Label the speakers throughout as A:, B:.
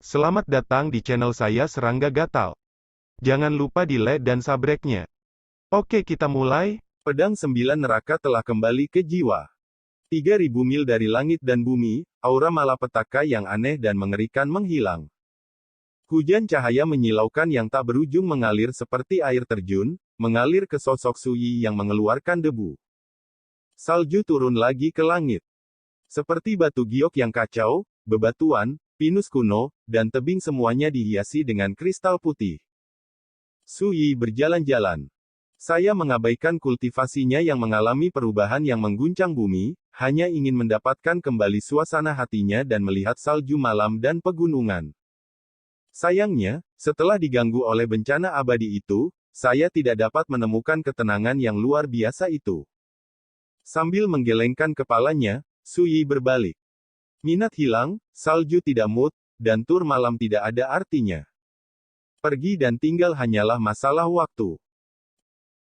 A: Selamat datang di channel saya Serangga Gatal. Jangan lupa di like dan subscribe-nya. Oke, kita mulai.
B: Pedang Sembilan Neraka telah kembali ke jiwa. 3.000 mil dari langit dan bumi, aura malapetaka yang aneh dan mengerikan menghilang. Hujan cahaya menyilaukan yang tak berujung mengalir seperti air terjun, mengalir ke sosok Sui yang mengeluarkan debu. Salju turun lagi ke langit. Seperti batu giok yang kacau, bebatuan, pinus kuno, dan tebing semuanya dihiasi dengan kristal putih. Sui berjalan-jalan. Saya mengabaikan kultivasinya yang mengalami perubahan yang mengguncang bumi, hanya ingin mendapatkan kembali suasana hatinya dan melihat salju malam dan pegunungan. Sayangnya, setelah diganggu oleh bencana abadi itu, saya tidak dapat menemukan ketenangan yang luar biasa itu. Sambil menggelengkan kepalanya, Sui berbalik. Minat hilang, salju tidak mood, dan tur malam tidak ada artinya. Pergi dan tinggal hanyalah masalah waktu.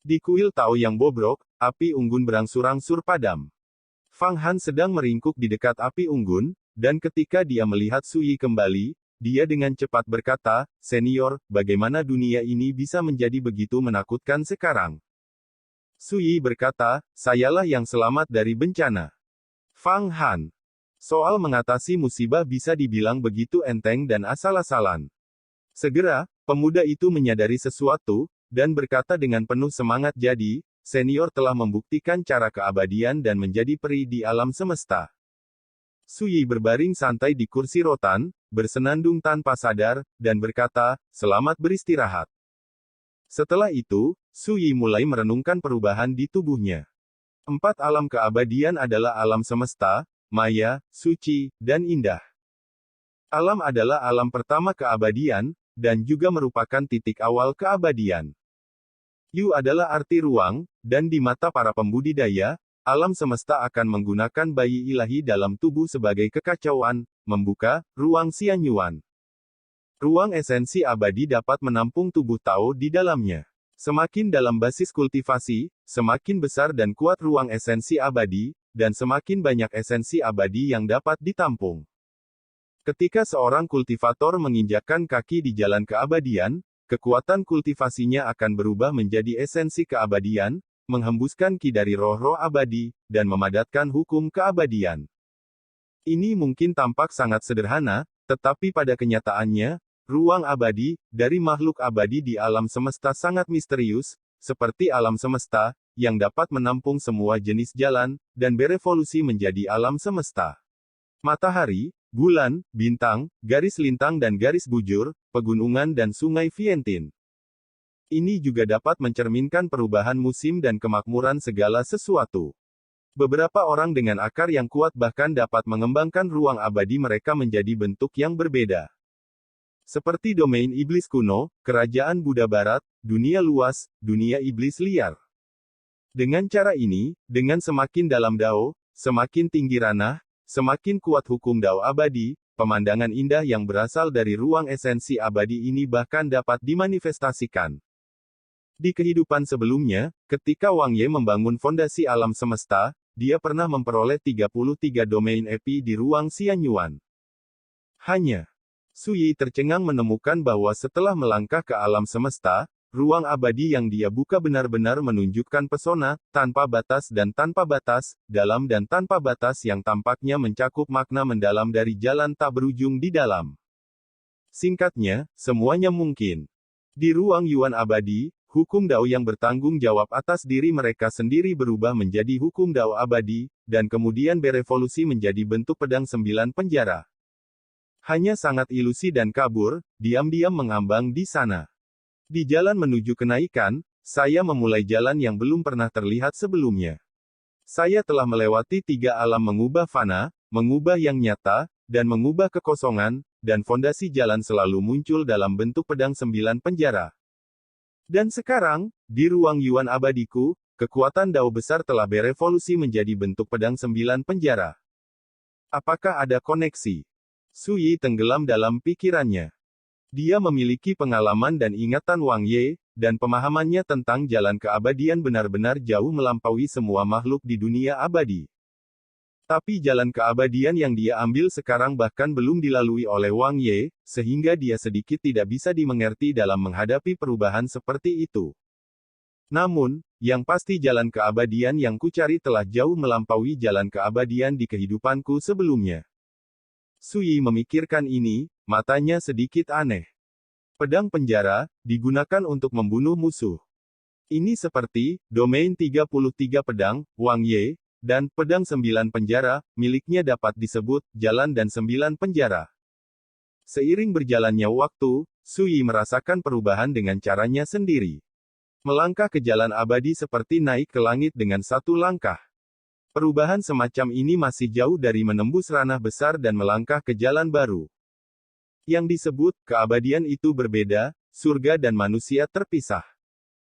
B: Di kuil Tao yang bobrok, api unggun berangsur-angsur padam. Fang Han sedang meringkuk di dekat api unggun, dan ketika dia melihat Sui kembali, dia dengan cepat berkata, "Senior, bagaimana dunia ini bisa menjadi begitu menakutkan sekarang?" Sui berkata, "Sayalah yang selamat dari bencana." Fang Han. Soal mengatasi musibah bisa dibilang begitu enteng dan asal-asalan. Segera, pemuda itu menyadari sesuatu, dan berkata dengan penuh semangat, "Jadi, senior telah membuktikan cara keabadian dan menjadi peri di alam semesta." Sui berbaring santai di kursi rotan, bersenandung tanpa sadar, dan berkata, "Selamat beristirahat." Setelah itu, Sui mulai merenungkan perubahan di tubuhnya. 4 alam keabadian adalah alam semesta, maya, suci, dan indah. Alam adalah alam pertama keabadian, dan juga merupakan titik awal keabadian. Yu adalah arti ruang, dan di mata para pembudidaya, alam semesta akan menggunakan bayi ilahi dalam tubuh sebagai kekacauan, membuka ruang Xianyuan. Ruang esensi abadi dapat menampung tubuh Tao di dalamnya. Semakin dalam basis kultivasi, semakin besar dan kuat ruang esensi abadi, dan semakin banyak esensi abadi yang dapat ditampung. Ketika seorang kultivator menginjakkan kaki di jalan keabadian, kekuatan kultivasinya akan berubah menjadi esensi keabadian, menghembuskan ki dari roh-roh abadi, dan memadatkan hukum keabadian. Ini mungkin tampak sangat sederhana, tetapi pada kenyataannya, ruang abadi, dari makhluk abadi di alam semesta sangat misterius, seperti alam semesta, yang dapat menampung semua jenis jalan, dan berevolusi menjadi alam semesta. Matahari, bulan, bintang, garis lintang dan garis bujur, pegunungan dan sungai Vientin. Ini juga dapat mencerminkan perubahan musim dan kemakmuran segala sesuatu. Beberapa orang dengan akar yang kuat bahkan dapat mengembangkan ruang abadi mereka menjadi bentuk yang berbeda. Seperti domain iblis kuno, kerajaan Buddha Barat, dunia luas, dunia iblis liar. Dengan cara ini, dengan semakin dalam Dao, semakin tinggi ranah, semakin kuat hukum Dao abadi, pemandangan indah yang berasal dari ruang esensi abadi ini bahkan dapat dimanifestasikan. Di kehidupan sebelumnya, ketika Wang Ye membangun fondasi alam semesta, dia pernah memperoleh 33 domain epi di ruang Xianyuan. Hanya Sui tercengang menemukan bahwa setelah melangkah ke alam semesta, ruang abadi yang dia buka benar-benar menunjukkan pesona, tanpa batas dan tanpa batas, dalam dan tanpa batas yang tampaknya mencakup makna mendalam dari jalan tak berujung di dalam. Singkatnya, semuanya mungkin. Di ruang Yuan abadi, hukum Dao yang bertanggung jawab atas diri mereka sendiri berubah menjadi hukum Dao abadi, dan kemudian berevolusi menjadi bentuk pedang 9 penjara. Hanya sangat ilusi dan kabur, diam-diam mengambang di sana. Di jalan menuju kenaikan, saya memulai jalan yang belum pernah terlihat sebelumnya. Saya telah melewati 3 alam mengubah fana, mengubah yang nyata, dan mengubah kekosongan, dan fondasi jalan selalu muncul dalam bentuk pedang 9 penjara. Dan sekarang, di ruang Yuan abadiku, kekuatan Dao besar telah berevolusi menjadi bentuk pedang 9 penjara. Apakah ada koneksi? Sui tenggelam dalam pikirannya. Dia memiliki pengalaman dan ingatan Wang Ye, dan pemahamannya tentang jalan keabadian benar-benar jauh melampaui semua makhluk di dunia abadi. Tapi jalan keabadian yang dia ambil sekarang bahkan belum dilalui oleh Wang Ye, sehingga dia sedikit tidak bisa dimengerti dalam menghadapi perubahan seperti itu. Namun, yang pasti jalan keabadian yang kucari telah jauh melampaui jalan keabadian di kehidupanku sebelumnya. Sui memikirkan ini, matanya sedikit aneh. Pedang penjara, digunakan untuk membunuh musuh. Ini seperti, domain 33 pedang, Wang Ye, dan pedang 9 penjara, miliknya dapat disebut, jalan dan 9 penjara. Seiring berjalannya waktu, Sui merasakan perubahan dengan caranya sendiri. Melangkah ke jalan abadi seperti naik ke langit dengan satu langkah. Perubahan semacam ini masih jauh dari menembus ranah besar dan melangkah ke jalan baru. Yang disebut, keabadian itu berbeda, surga dan manusia terpisah.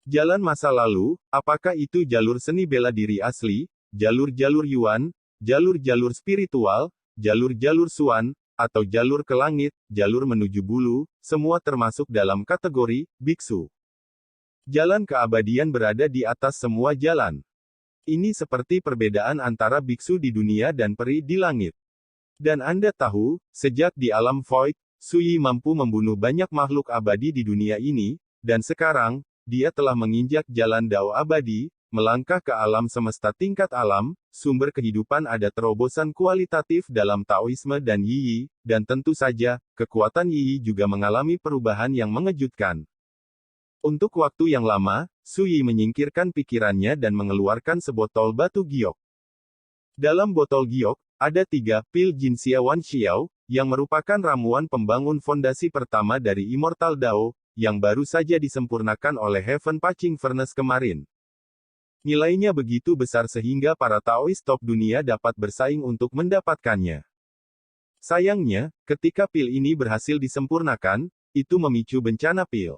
B: Jalan masa lalu, apakah itu jalur seni bela diri asli, jalur-jalur Yuan, jalur-jalur spiritual, jalur-jalur Suan, atau jalur ke langit, jalur menuju bulu, semua termasuk dalam kategori biksu. Jalan keabadian berada di atas semua jalan. Ini seperti perbedaan antara biksu di dunia dan peri di langit. Dan Anda tahu, sejak di alam void, Sui mampu membunuh banyak makhluk abadi di dunia ini, dan sekarang, dia telah menginjak jalan Dao abadi, melangkah ke alam semesta tingkat alam, sumber kehidupan ada terobosan kualitatif dalam Taoisme dan Yi, dan tentu saja, kekuatan Yi juga mengalami perubahan yang mengejutkan. Untuk waktu yang lama, Sui menyingkirkan pikirannya dan mengeluarkan sebotol batu giok. Dalam botol giok, ada 3 pil Jinxia Wan Xiao, yang merupakan ramuan pembangun fondasi pertama dari Immortal Dao, yang baru saja disempurnakan oleh Heaven Paching Furnace kemarin. Nilainya begitu besar sehingga para Taois top dunia dapat bersaing untuk mendapatkannya. Sayangnya, ketika pil ini berhasil disempurnakan, itu memicu bencana pil.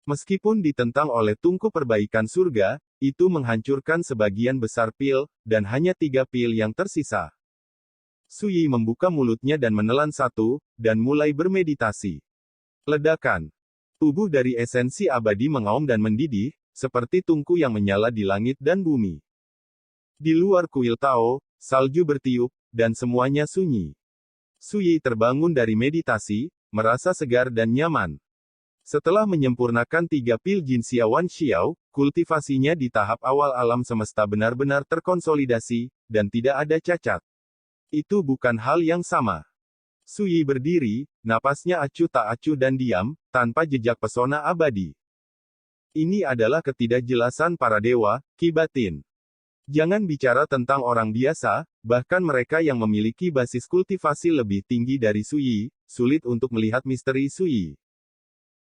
B: Meskipun ditentang oleh tungku perbaikan surga, itu menghancurkan sebagian besar pil, dan hanya 3 pil yang tersisa. Sui membuka mulutnya dan menelan satu, dan mulai bermeditasi. Ledakan. Tubuh dari esensi abadi mengaum dan mendidih, seperti tungku yang menyala di langit dan bumi. Di luar kuil Tao, salju bertiup, dan semuanya sunyi. Sui terbangun dari meditasi, merasa segar dan nyaman. Setelah menyempurnakan 3 pil Jinxia Wan Xiao, kultivasinya di tahap awal alam semesta benar-benar terkonsolidasi, dan tidak ada cacat. Itu bukan hal yang sama. Sui berdiri, napasnya acuh tak acuh dan diam, tanpa jejak pesona abadi. Ini adalah ketidakjelasan para dewa, Ki batin. Jangan bicara tentang orang biasa, bahkan mereka yang memiliki basis kultivasi lebih tinggi dari Sui, sulit untuk melihat misteri Sui.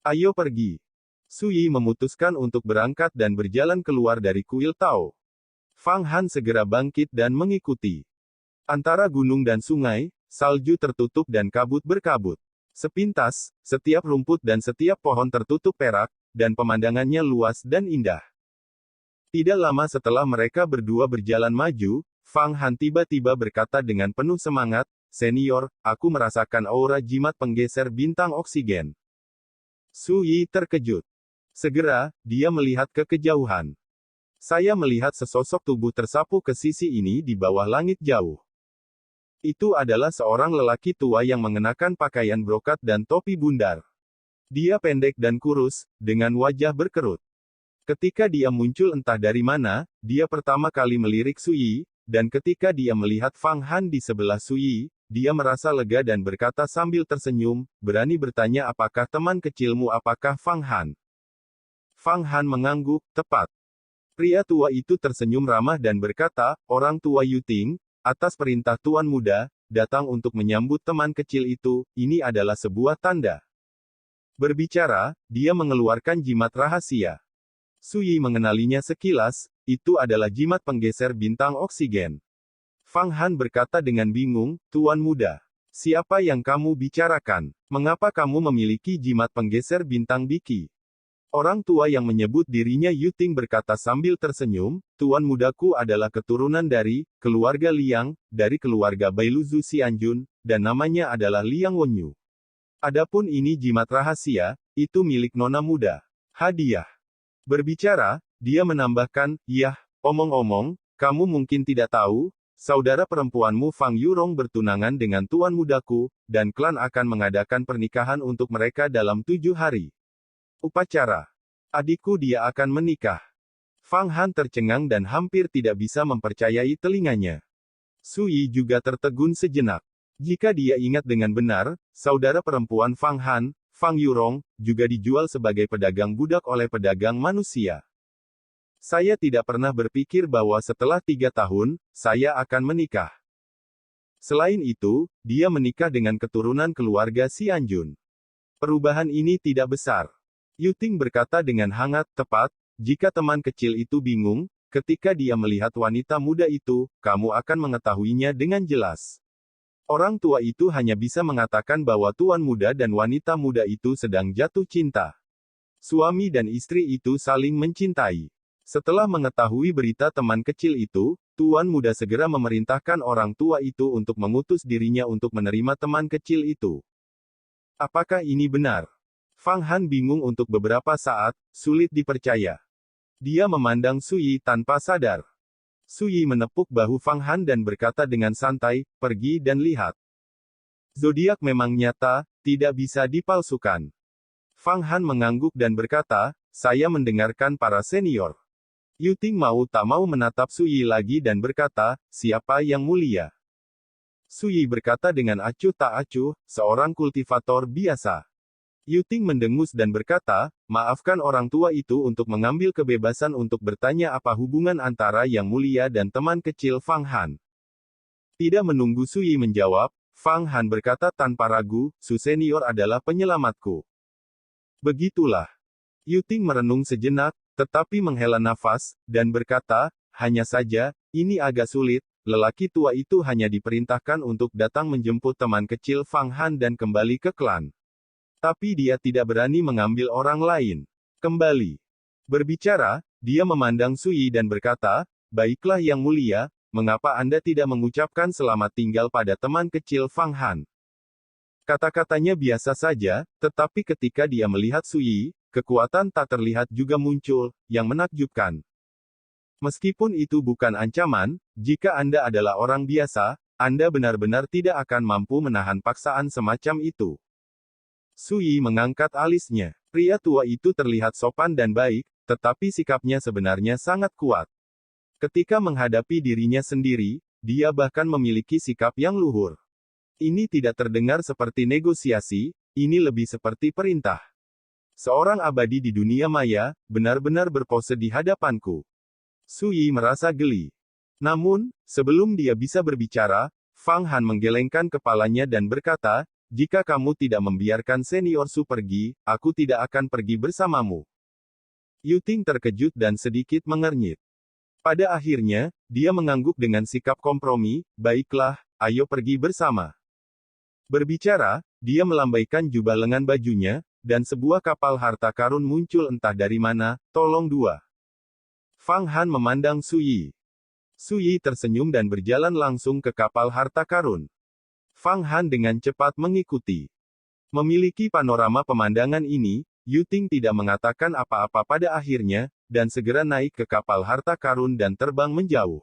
B: Ayo pergi. Sui memutuskan untuk berangkat dan berjalan keluar dari kuil Tao. Fang Han segera bangkit dan mengikuti. Antara gunung dan sungai, salju tertutup dan kabut berkabut. Sepintas, setiap rumput dan setiap pohon tertutup perak, dan pemandangannya luas dan indah. Tidak lama setelah mereka berdua berjalan maju, Fang Han tiba-tiba berkata dengan penuh semangat, "Senior, aku merasakan aura jimat penggeser bintang oksigen." Sui terkejut. Segera, dia melihat ke kejauhan. Saya melihat sesosok tubuh tersapu ke sisi ini di bawah langit jauh. Itu adalah seorang lelaki tua yang mengenakan pakaian brokat dan topi bundar. Dia pendek dan kurus, dengan wajah berkerut. Ketika dia muncul entah dari mana, dia pertama kali melirik Sui, dan ketika dia melihat Fang Han di sebelah Sui, dia merasa lega dan berkata sambil tersenyum, berani bertanya apakah teman kecilmu apakah Fang Han? Fang Han mengangguk, tepat. Pria tua itu tersenyum ramah dan berkata, orang tua Yuting, atas perintah Tuan Muda, datang untuk menyambut teman kecil itu, ini adalah sebuah tanda. Berbicara, dia mengeluarkan jimat rahasia. Sui mengenalinya sekilas, itu adalah jimat penggeser bintang oksigen. Fang Han berkata dengan bingung, Tuan Muda. Siapa yang kamu bicarakan? Mengapa kamu memiliki jimat penggeser bintang Biki? Orang tua yang menyebut dirinya Yuting berkata sambil tersenyum, Tuan Mudaku adalah keturunan dari keluarga Liang, dari keluarga Bailuzu Xianjun, dan namanya adalah Liang Wenyu. Adapun ini jimat rahasia, itu milik Nona Muda. Hadiah. Berbicara, dia menambahkan, yah, omong-omong, kamu mungkin tidak tahu, saudara perempuanmu Fang Yurong bertunangan dengan tuan mudaku, dan klan akan mengadakan pernikahan untuk mereka dalam 7 hari. Upacara. Adikku dia akan menikah. Fang Han tercengang dan hampir tidak bisa mempercayai telinganya. Sui juga tertegun sejenak. Jika dia ingat dengan benar, saudara perempuan Fang Han, Fang Yurong, juga dijual sebagai pedagang budak oleh pedagang manusia. Saya tidak pernah berpikir bahwa setelah 3 tahun, saya akan menikah. Selain itu, dia menikah dengan keturunan keluarga Xianjun. Perubahan ini tidak besar. Yu Ting berkata dengan hangat, tepat, jika teman kecil itu bingung, ketika dia melihat wanita muda itu, kamu akan mengetahuinya dengan jelas. Orang tua itu hanya bisa mengatakan bahwa tuan muda dan wanita muda itu sedang jatuh cinta. Suami dan istri itu saling mencintai. Setelah mengetahui berita teman kecil itu, tuan muda segera memerintahkan orang tua itu untuk mengutus dirinya untuk menerima teman kecil itu. Apakah ini benar? Fang Han bingung untuk beberapa saat, sulit dipercaya. Dia memandang Sui tanpa sadar. Sui menepuk bahu Fang Han dan berkata dengan santai, pergi dan lihat. Zodiak memang nyata, tidak bisa dipalsukan. Fang Han mengangguk dan berkata, saya mendengarkan para senior. Yu Ting mau tak mau menatap Sui lagi dan berkata, siapa yang mulia? Sui berkata dengan acuh tak acuh, seorang kultivator biasa. Yu Ting mendengus dan berkata, maafkan orang tua itu untuk mengambil kebebasan untuk bertanya apa hubungan antara yang mulia dan teman kecil Fang Han. Tidak menunggu Sui menjawab, Fang Han berkata tanpa ragu, Su senior adalah penyelamatku. Begitulah. Yu Ting merenung sejenak, tetapi menghela nafas, dan berkata, hanya saja, ini agak sulit, lelaki tua itu hanya diperintahkan untuk datang menjemput teman kecil Fang Han dan kembali ke klan. Tapi dia tidak berani mengambil orang lain. Kembali. Berbicara, dia memandang Sui dan berkata, baiklah yang mulia, mengapa Anda tidak mengucapkan selamat tinggal pada teman kecil Fang Han? Kata-katanya biasa saja, tetapi ketika dia melihat Sui, kekuatan tak terlihat juga muncul, yang menakjubkan. Meskipun itu bukan ancaman, jika Anda adalah orang biasa, Anda benar-benar tidak akan mampu menahan paksaan semacam itu. Sui mengangkat alisnya. Pria tua itu terlihat sopan dan baik, tetapi sikapnya sebenarnya sangat kuat. Ketika menghadapi dirinya sendiri, dia bahkan memiliki sikap yang luhur. Ini tidak terdengar seperti negosiasi, ini lebih seperti perintah. Seorang abadi di dunia maya, benar-benar berpose di hadapanku. Sui merasa geli. Namun, sebelum dia bisa berbicara, Fang Han menggelengkan kepalanya dan berkata, jika kamu tidak membiarkan senior Su pergi, aku tidak akan pergi bersamamu. Yu Ting terkejut dan sedikit mengernyit. Pada akhirnya, dia mengangguk dengan sikap kompromi, baiklah, ayo pergi bersama. Berbicara, dia melambaikan jubah lengan bajunya, dan sebuah kapal harta karun muncul entah dari mana, tolong dua. Fang Han memandang Sui. Sui tersenyum dan berjalan langsung ke kapal harta karun. Fang Han dengan cepat mengikuti. Memiliki panorama pemandangan ini, Yu Ting tidak mengatakan apa-apa pada akhirnya, dan segera naik ke kapal harta karun dan terbang menjauh.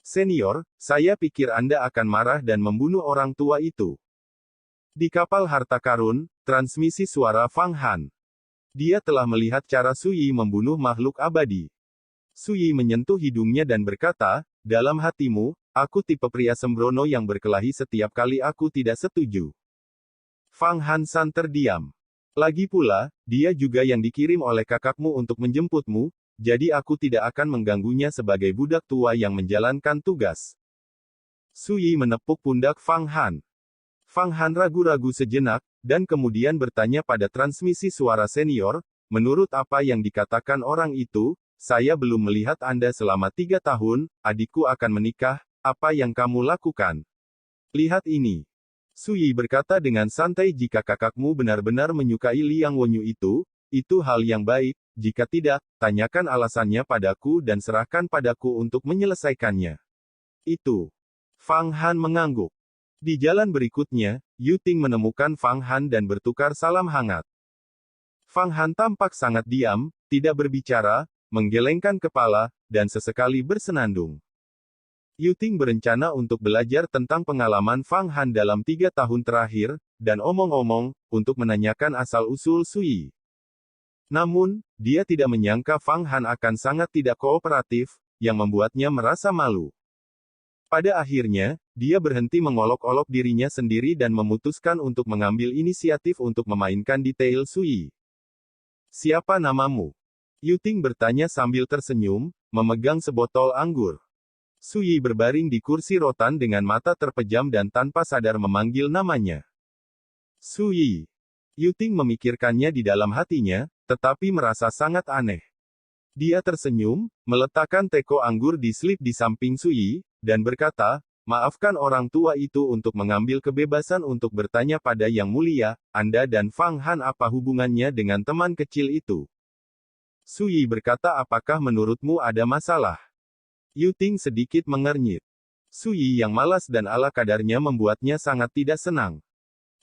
B: Senior, saya pikir Anda akan marah dan membunuh orang tua itu. Di kapal harta karun, transmisi suara Fang Han. Dia telah melihat cara Sui membunuh makhluk abadi. Sui menyentuh hidungnya dan berkata, dalam hatimu, aku tipe pria sembrono yang berkelahi setiap kali aku tidak setuju. Fang Han San terdiam. Lagi pula, dia juga yang dikirim oleh kakakmu untuk menjemputmu, jadi aku tidak akan mengganggunya sebagai budak tua yang menjalankan tugas. Sui menepuk pundak Fang Han. Fang Han ragu-ragu sejenak, dan kemudian bertanya pada transmisi suara senior, menurut apa yang dikatakan orang itu, saya belum melihat Anda selama 3 tahun, adikku akan menikah, apa yang kamu lakukan? Lihat ini. Sui berkata dengan santai jika kakakmu benar-benar menyukai Liang Wenyu itu hal yang baik, jika tidak, tanyakan alasannya padaku dan serahkan padaku untuk menyelesaikannya. Itu. Fang Han mengangguk. Di jalan berikutnya, Yu Ting menemukan Fang Han dan bertukar salam hangat. Fang Han tampak sangat diam, tidak berbicara, menggelengkan kepala, dan sesekali bersenandung. Yuting berencana untuk belajar tentang pengalaman Fang Han dalam 3 tahun terakhir, dan omong-omong, untuk menanyakan asal-usul Sui. Namun, dia tidak menyangka Fang Han akan sangat tidak kooperatif, yang membuatnya merasa malu. Pada akhirnya, dia berhenti mengolok-olok dirinya sendiri dan memutuskan untuk mengambil inisiatif untuk memainkan detail Sui. Siapa namamu? Yuting bertanya sambil tersenyum, memegang sebotol anggur. Sui berbaring di kursi rotan dengan mata terpejam dan tanpa sadar memanggil namanya. Sui. Yuting memikirkannya di dalam hatinya, tetapi merasa sangat aneh. Dia tersenyum, meletakkan teko anggur di slip di samping Sui, dan berkata, maafkan orang tua itu untuk mengambil kebebasan untuk bertanya pada Yang Mulia, Anda dan Fang Han apa hubungannya dengan teman kecil itu? Sui berkata, apakah menurutmu ada masalah? Yuting sedikit mengernyit. Sui yang malas dan ala kadarnya membuatnya sangat tidak senang.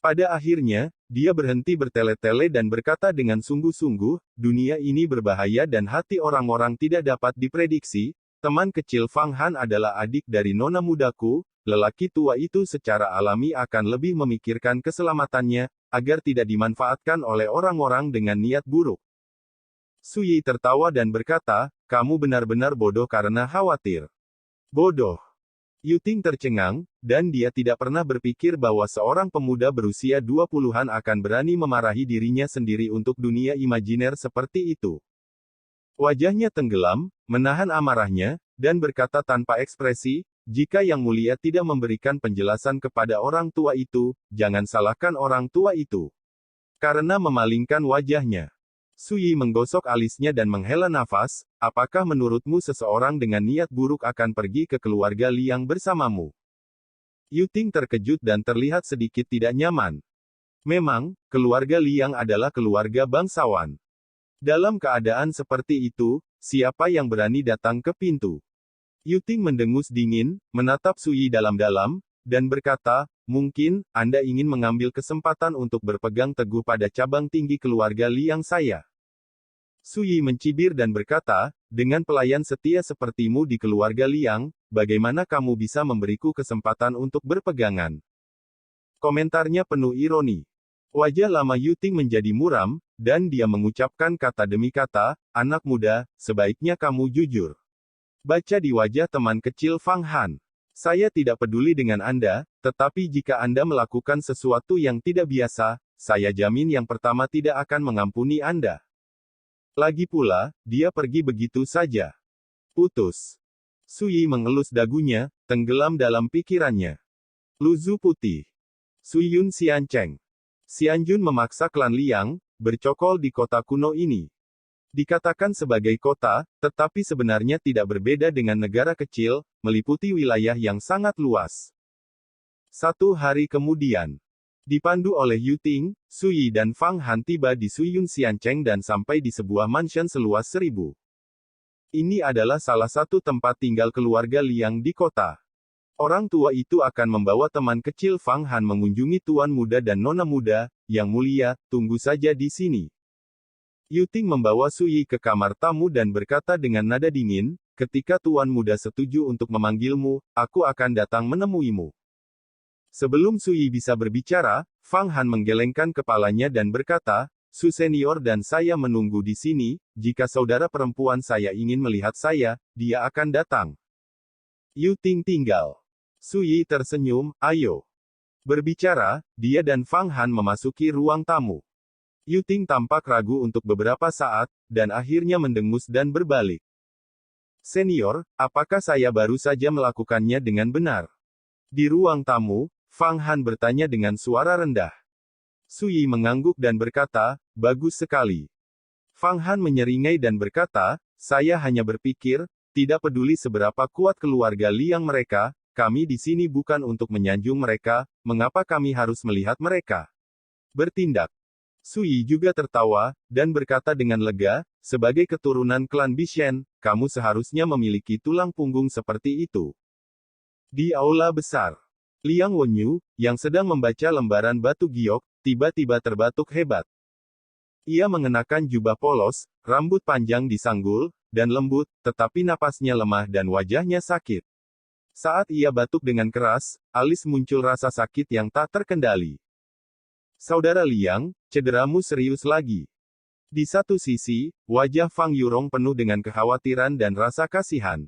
B: Pada akhirnya, dia berhenti bertele-tele dan berkata dengan sungguh-sungguh, dunia ini berbahaya dan hati orang-orang tidak dapat diprediksi. Teman kecil Fang Han adalah adik dari nona mudaku. Lelaki tua itu secara alami akan lebih memikirkan keselamatannya, agar tidak dimanfaatkan oleh orang-orang dengan niat buruk. Sui tertawa dan berkata, kamu benar-benar bodoh karena khawatir. Bodoh. Yuting tercengang, dan dia tidak pernah berpikir bahwa seorang pemuda berusia 20-an akan berani memarahi dirinya sendiri untuk dunia imajiner seperti itu. Wajahnya tenggelam, menahan amarahnya, dan berkata tanpa ekspresi, jika Yang Mulia tidak memberikan penjelasan kepada orang tua itu, jangan salahkan orang tua itu. Karena memalingkan wajahnya. Sui menggosok alisnya dan menghela nafas, apakah menurutmu seseorang dengan niat buruk akan pergi ke keluarga Liang bersamamu? Yuting terkejut dan terlihat sedikit tidak nyaman. Memang, keluarga Liang adalah keluarga bangsawan. Dalam keadaan seperti itu, siapa yang berani datang ke pintu? Yuting mendengus dingin, menatap Sui dalam-dalam, dan berkata, mungkin, Anda ingin mengambil kesempatan untuk berpegang teguh pada cabang tinggi keluarga Liang saya. Sui mencibir dan berkata, dengan pelayan setia sepertimu di keluarga Liang, bagaimana kamu bisa memberiku kesempatan untuk berpegangan? Komentarnya penuh ironi. Wajah lama Yuting menjadi muram, dan dia mengucapkan kata demi kata, anak muda, sebaiknya kamu jujur. Baca di wajah teman kecil Fang Han. Saya tidak peduli dengan Anda, tetapi jika Anda melakukan sesuatu yang tidak biasa, saya jamin yang pertama tidak akan mengampuni Anda. Lagi pula, dia pergi begitu saja. Putus. Sui mengelus dagunya, tenggelam dalam pikirannya. Luzu putih. Suyun Xiancheng. Xianjun memaksa klan Liang, bercokol di kota kuno ini. Dikatakan sebagai kota, tetapi sebenarnya tidak berbeda dengan negara kecil, meliputi wilayah yang sangat luas. 1 hari kemudian, dipandu oleh Yuting, Sui dan Fang Han tiba di Suyun Xiancheng dan sampai di sebuah mansion seluas 1000. Ini adalah salah satu tempat tinggal keluarga Liang di kota. Orang tua itu akan membawa teman kecil Fang Han mengunjungi tuan muda dan nona muda, Yang Mulia, tunggu saja di sini. Yuting membawa Sui ke kamar tamu dan berkata dengan nada dingin, ketika tuan muda setuju untuk memanggilmu, aku akan datang menemuimu. Sebelum Sui bisa berbicara, Fang Han menggelengkan kepalanya dan berkata, Su senior dan saya menunggu di sini, jika saudara perempuan saya ingin melihat saya, dia akan datang. Yuting tinggal. Sui tersenyum, ayo. Berbicara, dia dan Fang Han memasuki ruang tamu. Yuting tampak ragu untuk beberapa saat, dan akhirnya mendengus dan berbalik. Senior, apakah saya baru saja melakukannya dengan benar? Di ruang tamu, Fang Han bertanya dengan suara rendah. Sui mengangguk dan berkata, bagus sekali. Fang Han menyeringai dan berkata, saya hanya berpikir, tidak peduli seberapa kuat keluarga Liang mereka, kami di sini bukan untuk menyanjung mereka, mengapa kami harus melihat mereka bertindak? Sui juga tertawa, dan berkata dengan lega, sebagai keturunan klan Bishen, kamu seharusnya memiliki tulang punggung seperti itu. Di aula besar, Liang Wenyu, yang sedang membaca lembaran batu giok, tiba-tiba terbatuk hebat. Ia mengenakan jubah polos, rambut panjang disanggul, dan lembut, tetapi napasnya lemah dan wajahnya sakit. Saat ia batuk dengan keras, alis muncul rasa sakit yang tak terkendali. Saudara Liang, cederamu serius lagi. Di satu sisi, wajah Fang Yurong penuh dengan kekhawatiran dan rasa kasihan.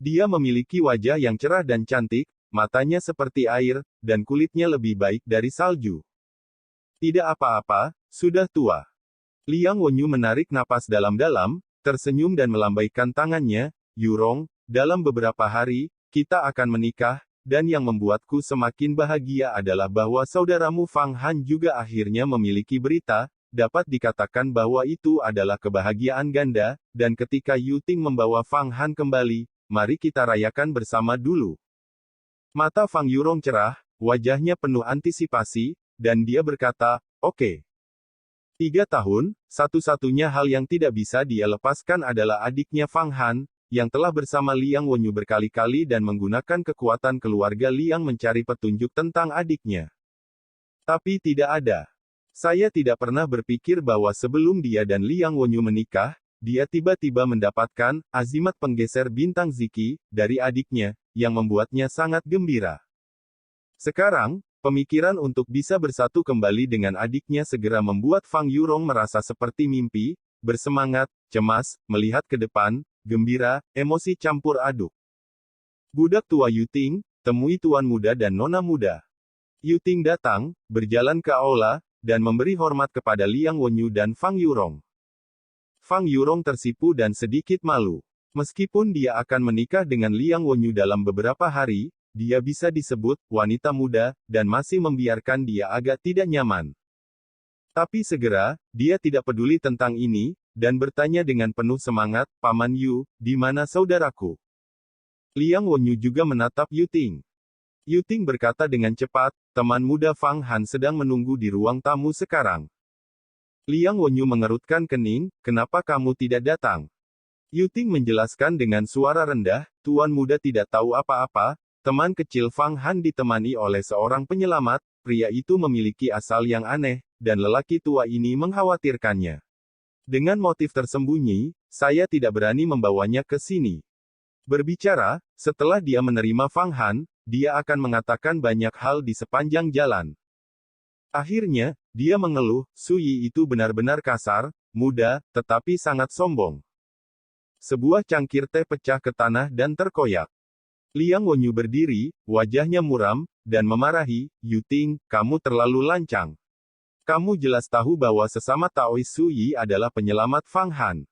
B: Dia memiliki wajah yang cerah dan cantik, matanya seperti air, dan kulitnya lebih baik dari salju. Tidak apa-apa, sudah tua. Liang Wenyu menarik napas dalam-dalam, tersenyum dan melambaikan tangannya. Yurong, dalam beberapa hari, kita akan menikah, dan yang membuatku semakin bahagia adalah bahwa saudaramu Fang Han juga akhirnya memiliki berita. Dapat dikatakan bahwa itu adalah kebahagiaan ganda, dan ketika Yu Ting membawa Fang Han kembali, mari kita rayakan bersama dulu. Mata Fang Yurong cerah, wajahnya penuh antisipasi, dan dia berkata, oke. 3 tahun, satu-satunya hal yang tidak bisa dia lepaskan adalah adiknya Fang Han, yang telah bersama Liang Wenyu berkali-kali dan menggunakan kekuatan keluarga Liang mencari petunjuk tentang adiknya. Tapi tidak ada. Saya tidak pernah berpikir bahwa sebelum dia dan Liang Wenyu menikah, dia tiba-tiba mendapatkan azimat penggeser bintang Ziki dari adiknya, yang membuatnya sangat gembira. Sekarang, pemikiran untuk bisa bersatu kembali dengan adiknya segera membuat Fang Yurong merasa seperti mimpi, bersemangat, cemas, melihat ke depan, gembira, emosi campur aduk. Budak tua Yu Ting, temui tuan muda dan nona muda. Yu Ting datang, berjalan ke aula, dan memberi hormat kepada Liang Wenyu dan Fang Yurong. Fang Yurong tersipu dan sedikit malu. Meskipun dia akan menikah dengan Liang Wenyu dalam beberapa hari, dia bisa disebut wanita muda, dan masih membiarkan dia agak tidak nyaman. Tapi segera, dia tidak peduli tentang ini, dan bertanya dengan penuh semangat, Paman Yu, di mana saudaraku? Liang Wenyu juga menatap Yu Ting. Yu Ting berkata dengan cepat, teman muda Fang Han sedang menunggu di ruang tamu sekarang. Liang Wenyu mengerutkan kening, kenapa kamu tidak datang? Yu Ting menjelaskan dengan suara rendah, tuan muda tidak tahu apa-apa, teman kecil Fang Han ditemani oleh seorang penyelamat, pria itu memiliki asal yang aneh, dan lelaki tua ini mengkhawatirkannya. Dengan motif tersembunyi, saya tidak berani membawanya ke sini. Berbicara, setelah dia menerima Fang Han, dia akan mengatakan banyak hal di sepanjang jalan. Akhirnya, dia mengeluh, Su Yi itu benar-benar kasar, muda, tetapi sangat sombong. Sebuah cangkir teh pecah ke tanah dan terkoyak. Liang Wenyu berdiri, wajahnya muram, dan memarahi, Yu Ting, kamu terlalu lancang. Kamu jelas tahu bahwa sesama Taois Su Yi adalah penyelamat Fang Han.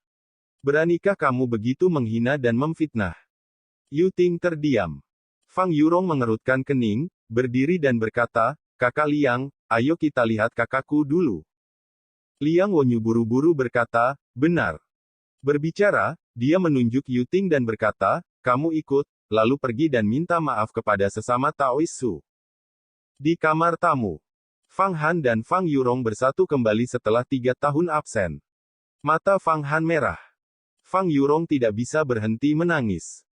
B: Beranikah kamu begitu menghina dan memfitnah? Yu Ting terdiam. Fang Yurong mengerutkan kening, berdiri dan berkata, Kakak Liang, ayo kita lihat kakakku dulu. Liang Wenyu buru-buru berkata, benar. Berbicara, dia menunjuk Yu Ting dan berkata, kamu ikut, lalu pergi dan minta maaf kepada sesama Taois Su. Di kamar tamu, Fang Han dan Fang Yurong bersatu kembali setelah 3 tahun absen. Mata Fang Han merah. Fang Yurong tidak bisa berhenti menangis.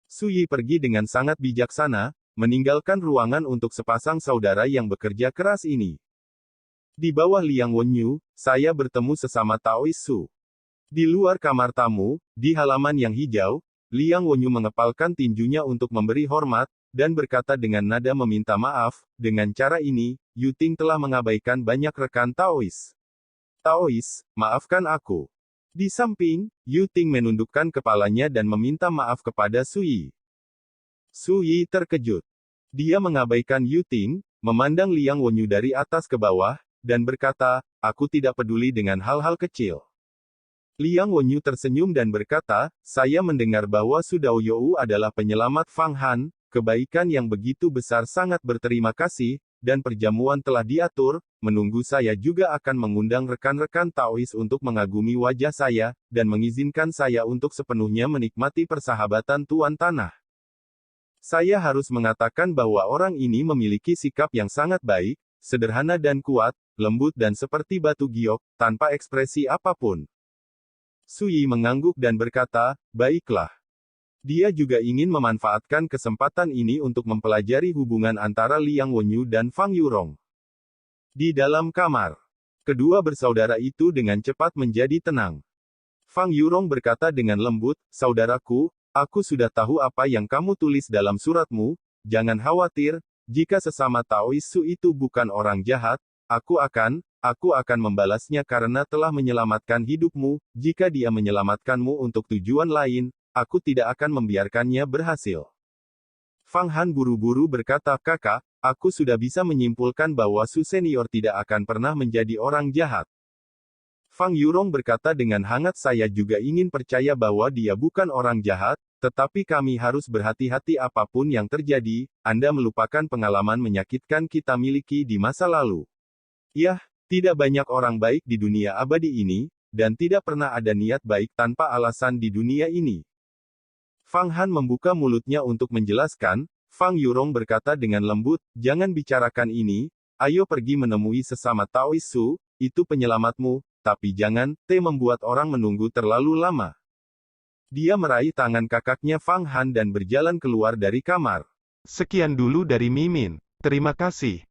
B: Su Yi pergi dengan sangat bijaksana, meninggalkan ruangan untuk sepasang saudara yang bekerja keras ini. Di bawah Liang Wenyu, saya bertemu sesama Taois Su. Di luar kamar tamu, di halaman yang hijau, Liang Wenyu mengepalkan tinjunya untuk memberi hormat, dan berkata dengan nada meminta maaf, dengan cara ini, Yu Ting telah mengabaikan banyak rekan Taois. Taois, maafkan aku. Di samping, Yu Ting menundukkan kepalanya dan meminta maaf kepada Su Yi. Su Yi terkejut. Dia mengabaikan Yu Ting, memandang Liang Wenyu dari atas ke bawah, dan berkata, aku tidak peduli dengan hal-hal kecil. Liang Wenyu tersenyum dan berkata, saya mendengar bahwa Su Daoyou adalah penyelamat Fang Han, kebaikan yang begitu besar sangat berterima kasih, dan perjamuan telah diatur, menunggu saya juga akan mengundang rekan-rekan Taois untuk mengagumi wajah saya, dan mengizinkan saya untuk sepenuhnya menikmati persahabatan Tuan Tanah. Saya harus mengatakan bahwa orang ini memiliki sikap yang sangat baik, sederhana dan kuat, lembut dan seperti batu giok, tanpa ekspresi apapun. Su Yi mengangguk dan berkata, baiklah. Dia juga ingin memanfaatkan kesempatan ini untuk mempelajari hubungan antara Liang Wenyu dan Fang Yurong. Di dalam kamar, kedua bersaudara itu dengan cepat menjadi tenang. Fang Yurong berkata dengan lembut, saudaraku, Aku sudah tahu apa yang kamu tulis dalam suratmu, jangan khawatir, jika sesama Taois Su itu bukan orang jahat, aku akan membalasnya karena telah menyelamatkan hidupmu, jika dia menyelamatkanmu untuk tujuan lain, aku tidak akan membiarkannya berhasil. Fang Han buru-buru berkata, kakak, aku sudah bisa menyimpulkan bahwa Su senior tidak akan pernah menjadi orang jahat. Fang Yurong berkata dengan hangat, saya juga ingin percaya bahwa dia bukan orang jahat, tetapi kami harus berhati-hati apapun yang terjadi, Anda melupakan pengalaman menyakitkan kita miliki di masa lalu. Yah, tidak banyak orang baik di dunia abadi ini, dan tidak pernah ada niat baik tanpa alasan di dunia ini. Fang Han membuka mulutnya untuk menjelaskan, Fang Yurong berkata dengan lembut, jangan bicarakan ini, ayo pergi menemui sesama Taois Su, itu penyelamatmu, tapi jangan, membuat orang menunggu terlalu lama. Dia meraih tangan kakaknya Fang Han dan berjalan keluar dari kamar.
A: Sekian dulu dari Mimin. Terima kasih.